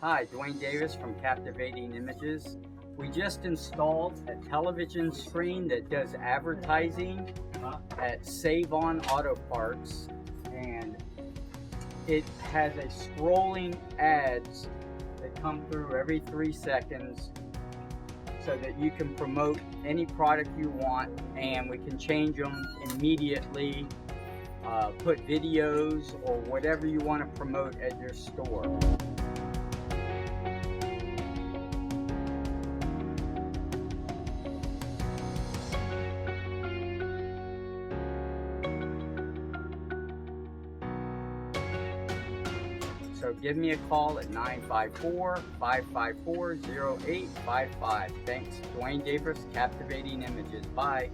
Hi, Dwayne Davis from Captivating Images. We just installed a television screen that does advertising at Save On Auto Parts, and it has a scrolling ads that come through every 3 seconds so that you can promote any product you want, and we can change them immediately, put videos or whatever you want to promote at your store. So give me a call at 954-554-0855. Thanks, Dwayne Davis, Captivating Images. Bye.